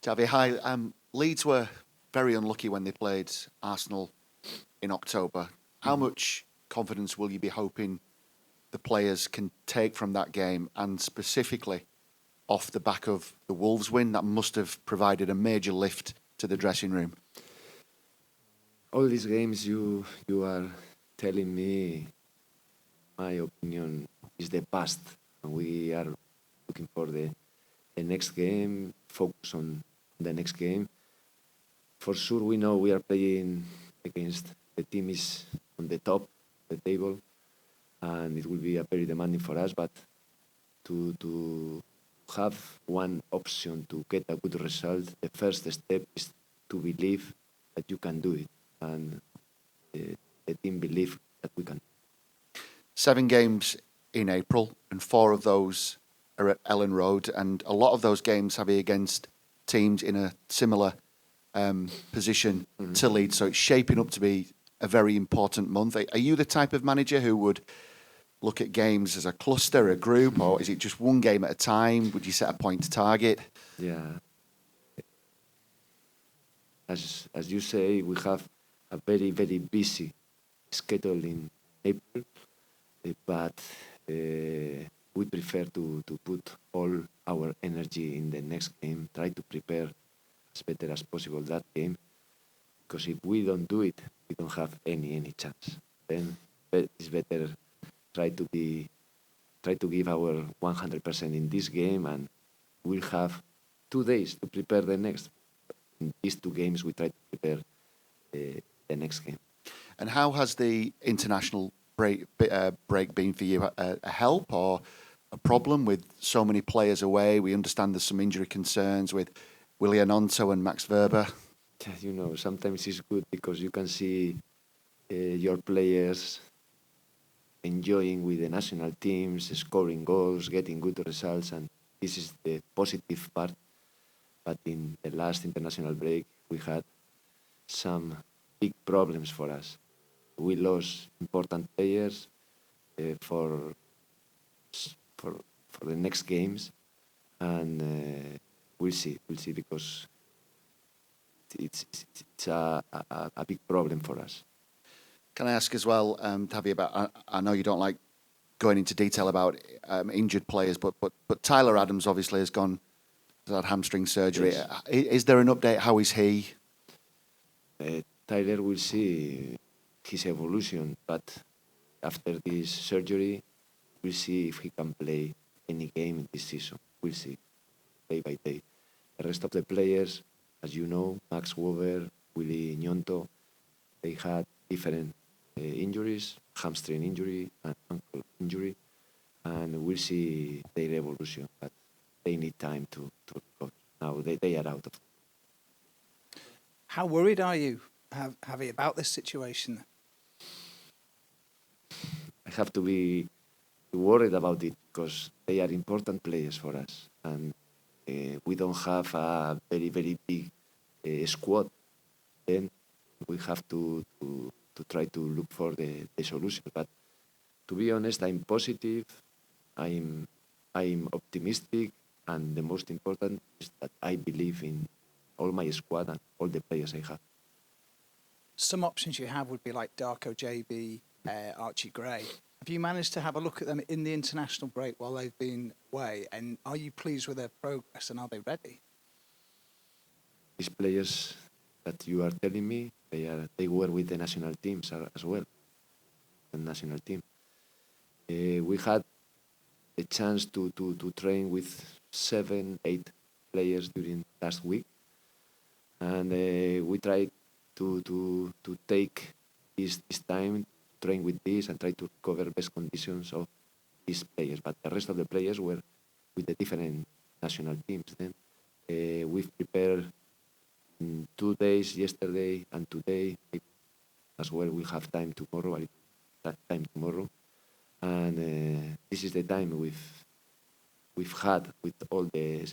Javi, hi. Leeds were very unlucky when they played Arsenal in October. How much confidence will you be hoping the players can take from that game, and specifically off the back of the Wolves win that must have provided a major lift to the dressing room? All these games you are telling me, my opinion is the past. We are looking for the next game, focus on the next game. For sure, we know we are playing against the team is on the top of the table, and it will be a very demanding for us. But to have one option to get a good result, the first step is to believe that you can do it, and the team believe that we can. 7 games in April, and 4 of those are at Ellen Road, and a lot of those games have been against teams in a similar position to Leeds, so it's shaping up to be a very important month. Are you the type of manager who would look at games as a cluster, a group, or is it just one game at a time? Would you set a point to target? Yeah. As you say, we have a very, very busy schedule in April, but we prefer to put all our energy in the next game, try to prepare as better as possible that game, because if we don't do it, we don't have any chance. Then it's better try to give our 100% in this game, and we'll have 2 days to prepare the next. In these 2 games, we try to prepare the next game. And how has the international break been for you? A help or a problem with so many players away? We understand there's some injury concerns with Gnonto and Max Weber. You know, sometimes it's good because you can see your players enjoying with the national teams, scoring goals, getting good results, and this is the positive part. But in the last international break, we had some big problems for us. We lost important players for the next games, and we'll see because it's a big problem for us. Can I ask as well, Javi, about, I know you don't like going into detail about injured players, but Tyler Adams obviously has had hamstring surgery. Yes. Is there an update? How is he? Tyler will see his evolution, but after this surgery, we'll see if he can play any game in this season. We'll see, day by day. The rest of the players, as you know, Max Wober, Gnonto, they had different injuries, hamstring injury and ankle injury, and we'll see their evolution, but they need time to recover. Now they are out of it. How worried are you, Javi, about this situation? I have to be worried about it because they are important players for us, and we don't have a very, very big squad. Then we have to try to look for the solution. But to be honest, I'm positive, I'm optimistic, and the most important is that I believe in all my squad and all the players I have. Some options you have would be like Darko, Gyabi, Archie Gray. Have you managed to have a look at them in the international break while they've been away? And are you pleased with their progress, and are they ready? These players that you are telling me, they were with the national teams as well. The national team. We had a chance to train with 7, 8 players during last week, and we tried to take this time, train with this, and try to recover best conditions of these players. But the rest of the players were with the different national teams. Then we've prepared 2 days, yesterday and today. As well, we have time tomorrow. And this is the time we've had with all the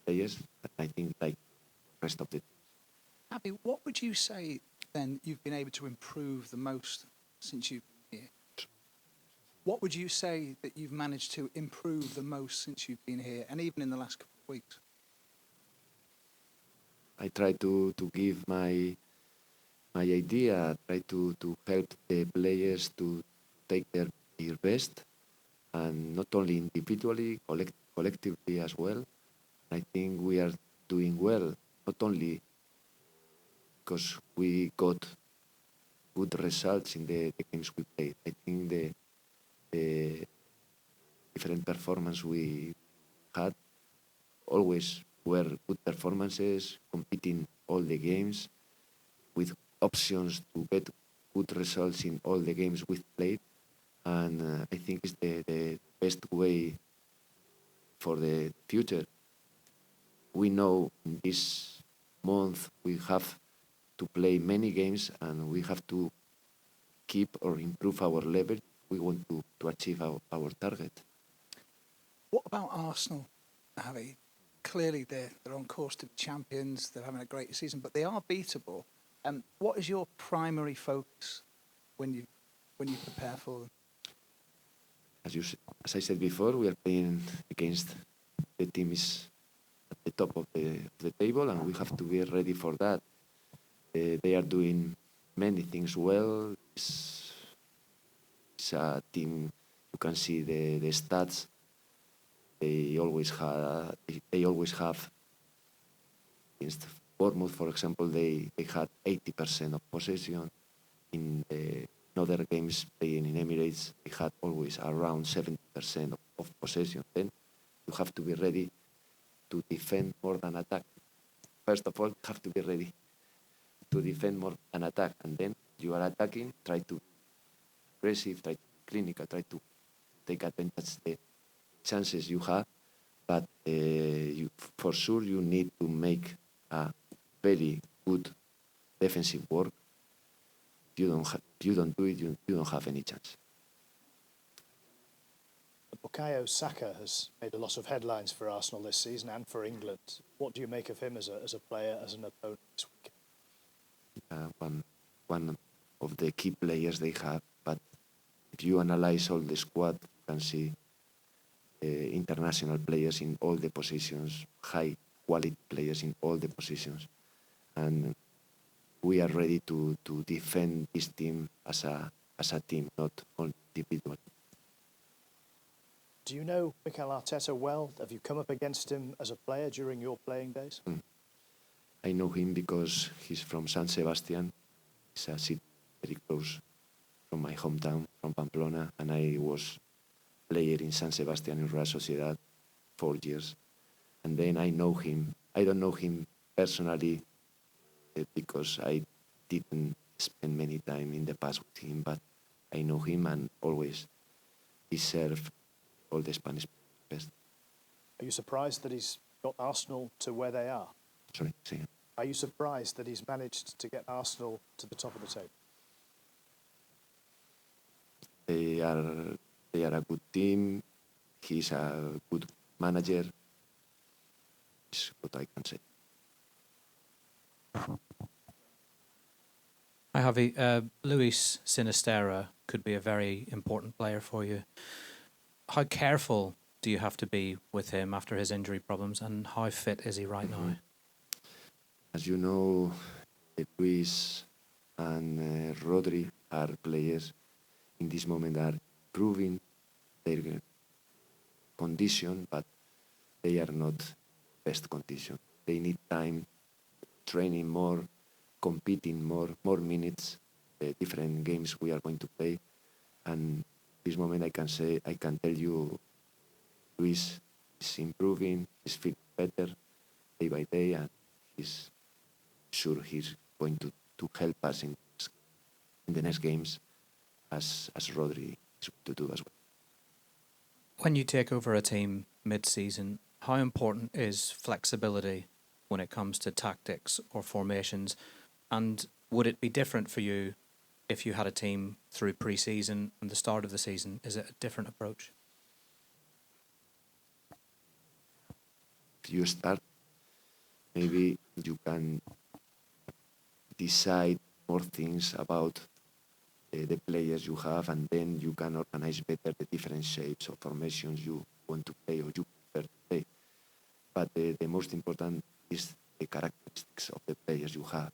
players. I think like the rest of the. Javi, what would you say then you've been able to improve the most since you've been here? What would you say that you've managed to improve the most since you've been here, and even in the last couple of weeks? I try to give my idea, try to help the players to take their best, and not only individually, collectively as well. I think we are doing well, not only because we got good results in the games we played. I think the different performance we had always were good performances, competing all the games with options to get good results in all the games we've played. And I think it's the best way for the future. We know in this month we have to play many games and we have to keep or improve our level. We want to achieve our target. What about Arsenal, Javi? Clearly, they're on course to be champions. They're having a great season, but they are beatable. What is your primary focus when you prepare for them? As I said before, we are playing against the team is at the top of the table, and we have to be ready for that. They are doing many things well. It's a team. You can see the stats. They always have against Bournemouth, for example, they had 80% of possession. In the other games playing in Emirates, they had always around 70% of possession. Then you have to be ready to defend more than attack. First of all, you have to be ready to defend more than attack, and then you are attacking. Try to be aggressive, try to be clinical, try to take advantage of the chances you have. But for sure, you need to make a very good defensive work. If you don't do it, you don't have any chance. Bukayo Saka has made a lot of headlines for Arsenal this season and for England. What do you make of him as a player, as an opponent this week? One of the key players they have, but if you analyze all the squad, you can see international players in all the positions, high quality players in all the positions, and we are ready to defend this team as a team, not only individual. Do you know Mikel Arteta well? Have you come up against him as a player during your playing days? I know him because he's from San Sebastian. It's a city very close from my hometown, from Pamplona, and I was player in San Sebastian in Real Sociedad 4 years. And then I know him. I don't know him personally because I didn't spend many time in the past with him, but I know him and always he served all the Spanish best. Are you surprised that he's got Arsenal to where they are? Sorry, say again. Are you surprised that he's managed to get Arsenal to the top of the table? They are a good team. He's a good manager. Is what I can say. Hi, Javi. Luis Sinisterra could be a very important player for you. How careful do you have to be with him after his injury problems, and how fit is he right now? As you know, Luis and Rodri are players in this moment are improving their condition, but they are not best condition. They need time, training more, competing more minutes, the different games we are going to play. And this moment I can tell you Luis is improving, he's feeling better day by day, and he's sure he's going to help us in the next games as Rodri is going to do as well. When you take over a team mid-season, how important is flexibility when it comes to tactics or formations? And would it be different for you if you had a team through pre-season and the start of the season? Is it a different approach? If you start, maybe you can decide more things about the players you have, and then you can organize better the different shapes or formations you want to play or you prefer to play. But the most important is the characteristics of the players you have.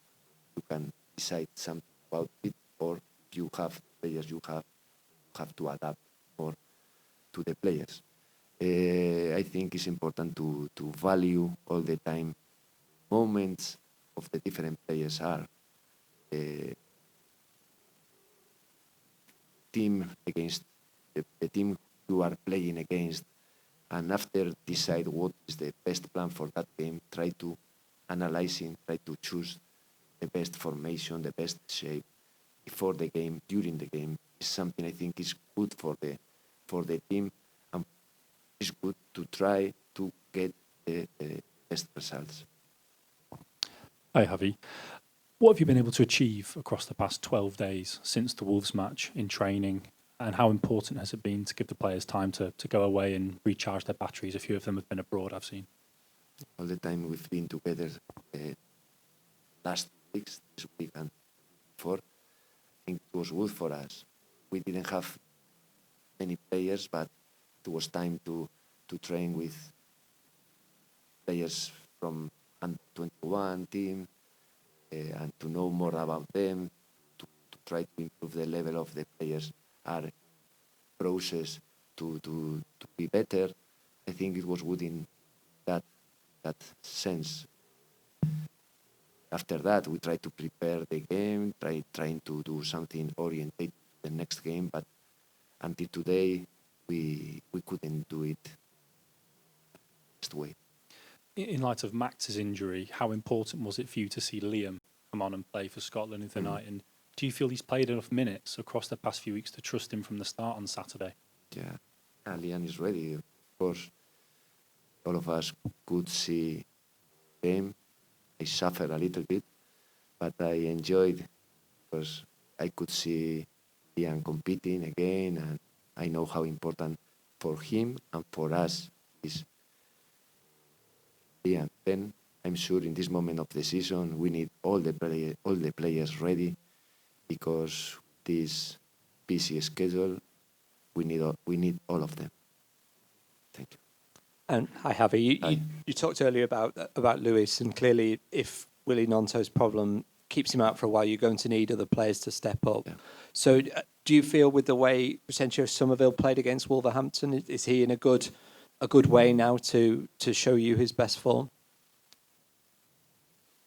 You can decide something about it, or if you have players you have to adapt more to the players. I think it's important to value all the time moments of the different players are team against the team you are playing against, and after decide what is the best plan for that game, try to analyzing, try to choose the best formation, the best shape before the game, during the game, is something I think is good for the team, and it's good to try to get the best results. Hi, Javi. What have you been able to achieve across the past 12 days since the Wolves match in training, and how important has it been to give the players time to go away and recharge their batteries? A few of them have been abroad, I've seen. All the time we've been together last weeks, this week and before, I think it was good for us. We didn't have many players, but it was time to train with players from under 21 team and to know more about them, to try to improve the level of the players, our process to be better. I think it was good in that sense. After that, we try to prepare the game, trying to do something oriented to the next game, but until today, we couldn't do it best way. In light of Max's injury, how important was it for you to see Liam come on and play for Scotland tonight? And do you feel he's played enough minutes across the past few weeks to trust him from the start on Saturday? Yeah, Liam is ready. Of course, all of us could see him. I suffered a little bit, but I enjoyed because I could see Liam competing again, and I know how important for him and for us is Liam. Then I'm sure in this moment of the season we need all the players ready, because this busy schedule we need all of them. Thank you. And hi, Javi. You talked earlier about Lewis, and clearly, if Willie Gnonto's problem keeps him out for a while, you're going to need other players to step up. Yeah. So, do you feel with the way potentially Summerville played against Wolverhampton, is he in a good way now to show you his best form?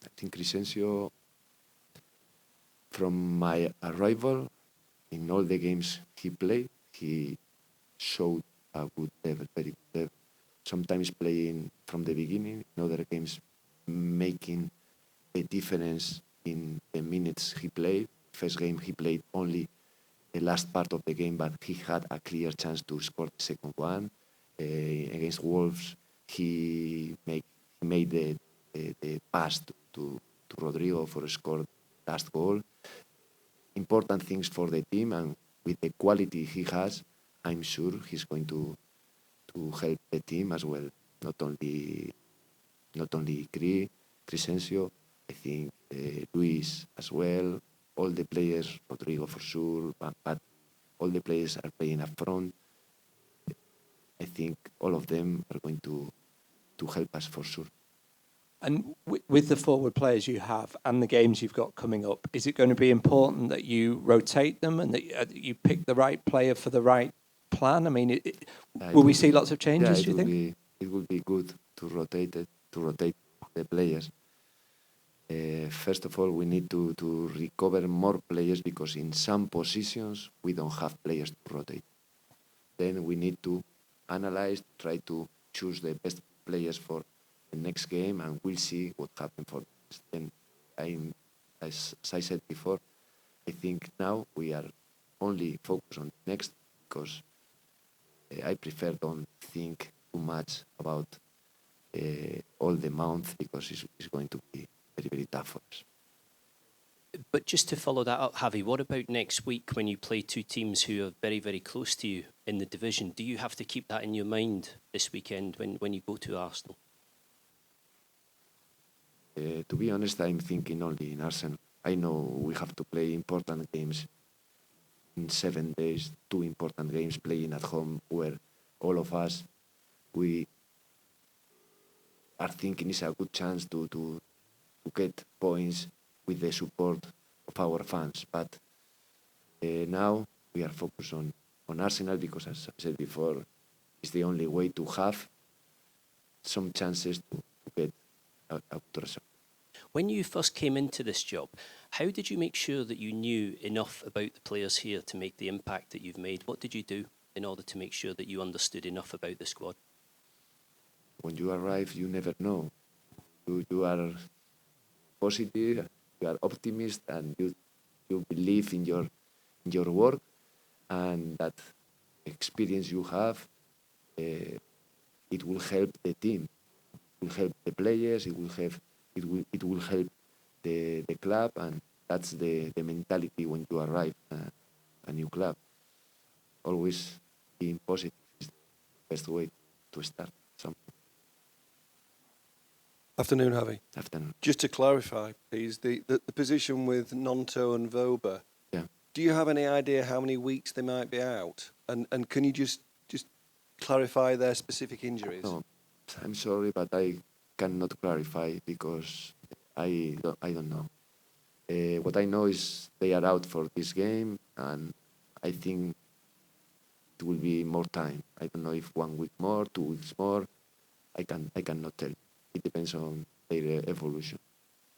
I think Crescencio, from my arrival, in all the games he played, he showed a good level, very good level. Sometimes playing from the beginning, in other games making a difference in the minutes he played. First game he played only the last part of the game, but he had a clear chance to score the second one. Against Wolves, he made the pass to Rodrigo for a score last goal. Important things for the team, and with the quality he has, I'm sure he's going to help the team as well. Not only Crescencio, I think Luis as well. All the players, Rodrigo for sure, but all the players are playing up front. I think all of them are going to help us for sure. And with the forward players you have and the games you've got coming up, is it going to be important that you rotate them and that you pick the right player for the right plan? I mean, will we see lots of changes, do you think? It would be good to rotate the players. First of all, we need to recover more players, because in some positions we don't have players to rotate. Then we need to analyze, try to choose the best players for the next game, and we'll see what happens for this. Then, as I said before, I think now we are only focused on the next, because I prefer don't think too much about all the month, because it's going to be very, very tough for us. But just to follow that up, Javi, what about next week when you play two teams who are very, very close to you in the division? Do you have to keep that in your mind this weekend when you go to Arsenal? To be honest, I'm thinking only in Arsenal. I know we have to play important games in 7 days, 2 important games playing at home, where all of us, we are thinking it's a good chance to get points with the support of our fans. But now we are focused on Arsenal because, as I said before, it's the only way to have some chances to get out to result. When you first came into this job, how did you make sure that you knew enough about the players here to make the impact that you've made? What did you do in order to make sure that you understood enough about the squad? When you arrive, you never know. You are positive, you are optimist, and you believe in your work, and that experience you have, it will help the team, it will help the players, it will help the club, and that's the mentality when you arrive a new club. Always being positive is the best way to start something. Afternoon, Javi. Afternoon. Just to clarify, please, the position with Gnonto and Wober. Yeah. Do you have any idea how many weeks they might be out? And can you just clarify their specific injuries? No, I'm sorry, but I cannot clarify because I don't know. What I know is they are out for this game, and I think it will be more time. I don't know if 1 week more, 2 weeks more. I cannot tell. It depends on their evolution.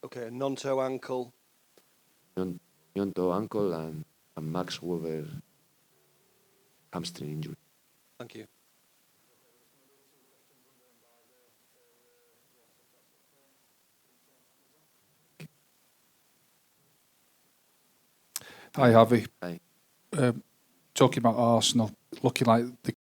Okay, Gnonto ankle. Gnonto ankle and Max Wober hamstring injury. Thank you. Hi, Javi. Hi. Talking about Arsenal, looking like they